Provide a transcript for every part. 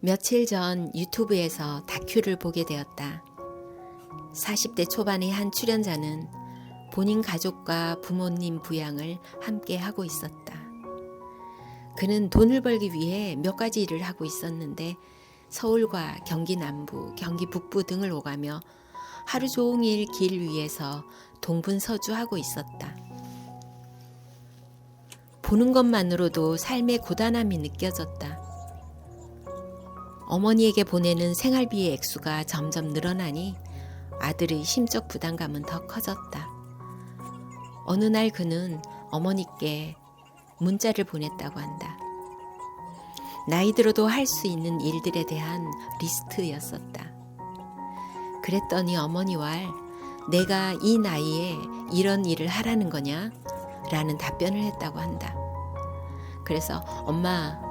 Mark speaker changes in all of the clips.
Speaker 1: 며칠 전 유튜브에서 다큐를 보게 되었다. 40대 초반의 한 출연자는 본인 가족과 부모님 부양을 함께 하고 있었다. 그는 돈을 벌기 위해 몇 가지 일을 하고 있었는데 서울과 경기 남부, 경기 북부 등을 오가며 하루 종일 길 위에서 동분서주하고 있었다. 보는 것만으로도 삶의 고단함이 느껴졌다. 어머니에게 보내는 생활비의 액수가 점점 늘어나니 아들의 심적 부담감은 더 커졌다. 어느 날 그는 어머니께 문자를 보냈다고 한다. 나이 들어도 할 수 있는 일들에 대한 리스트였었다. 그랬더니 어머니와 내가 이 나이에 이런 일을 하라는 거냐? 라는 답변을 했다고 한다. 그래서 엄마,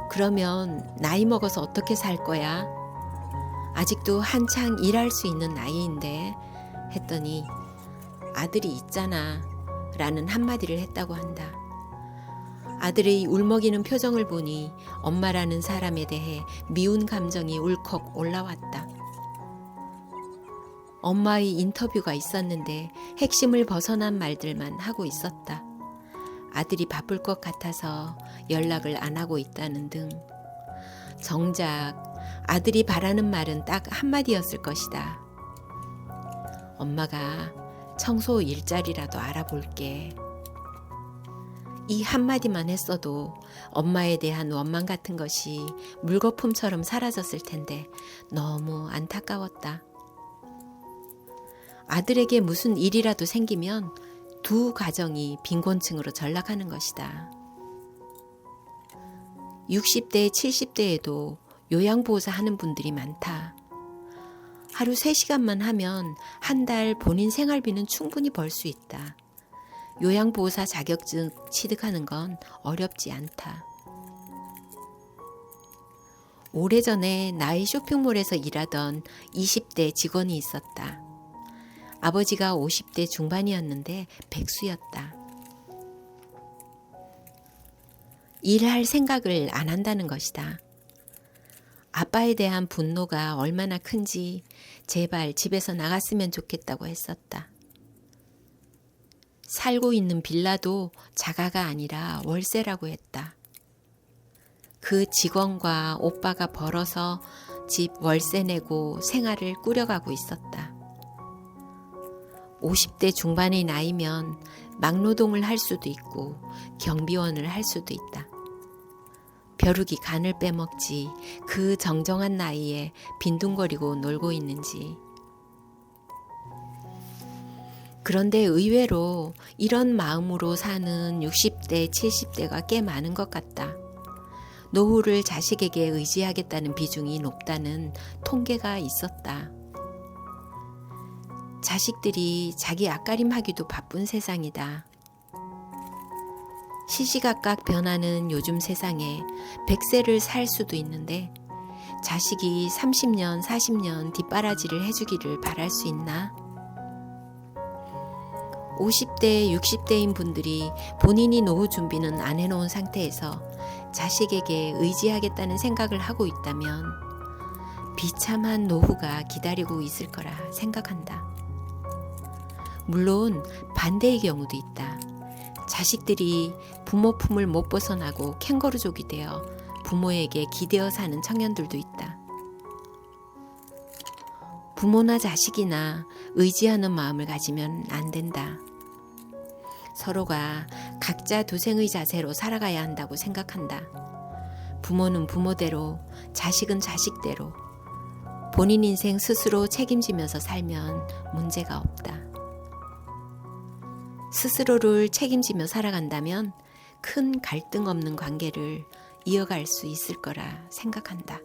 Speaker 1: 그러면 나이 먹어서 어떻게 살 거야? 아직도 한창 일할 수 있는 나이인데 했더니 아들이 있잖아 라는 한마디를 했다고 한다. 아들의 울먹이는 표정을 보니 엄마라는 사람에 대해 미운 감정이 울컥 올라왔다. 엄마의 인터뷰가 있었는데 핵심을 벗어난 말들만 하고 있었다. 아들이 바쁠 것 같아서 연락을 안 하고 있다는 등 정작 아들이 바라는 말은 딱 한마디였을 것이다. 엄마가 청소 일자리라도 알아볼게. 이 한마디만 했어도 엄마에 대한 원망 같은 것이 물거품처럼 사라졌을 텐데 너무 안타까웠다. 아들에게 무슨 일이라도 생기면 두 가정이 빈곤층으로 전락하는 것이다. 60대, 70대에도 요양보호사 하는 분들이 많다. 하루 3시간만 하면 한 달 본인 생활비는 충분히 벌 수 있다. 요양보호사 자격증 취득하는 건 어렵지 않다. 오래전에 나의 쇼핑몰에서 일하던 20대 직원이 있었다. 아버지가 50대 중반이었는데 백수였다. 일할 생각을 안 한다는 것이다. 아빠에 대한 분노가 얼마나 큰지 제발 집에서 나갔으면 좋겠다고 했었다. 살고 있는 빌라도 자가가 아니라 월세라고 했다. 그 직원과 오빠가 벌어서 집 월세 내고 생활을 꾸려가고 있었다. 50대 중반의 나이면 막노동을 할 수도 있고 경비원을 할 수도 있다. 벼룩이 간을 빼먹지 그 정정한 나이에 빈둥거리고 놀고 있는지. 그런데 의외로 이런 마음으로 사는 60대, 70대가 꽤 많은 것 같다. 노후를 자식에게 의지하겠다는 비중이 높다는 통계가 있었다. 자식들이 자기 앞가림하기도 바쁜 세상이다. 시시각각 변하는 요즘 세상에 100세를 살 수도 있는데 자식이 30년, 40년 뒷바라지를 해주기를 바랄 수 있나? 50대, 60대인 분들이 본인이 노후 준비는 안 해놓은 상태에서 자식에게 의지하겠다는 생각을 하고 있다면 비참한 노후가 기다리고 있을 거라 생각한다. 물론 반대의 경우도 있다. 자식들이 부모 품을 못 벗어나고 캥거루족이 되어 부모에게 기대어 사는 청년들도 있다. 부모나 자식이나 의지하는 마음을 가지면 안 된다. 서로가 각자 도생의 자세로 살아가야 한다고 생각한다. 부모는 부모대로, 자식은 자식대로 본인 인생 스스로 책임지면서 살면 문제가 없다. 스스로를 책임지며 살아간다면 큰 갈등 없는 관계를 이어갈 수 있을 거라 생각한다.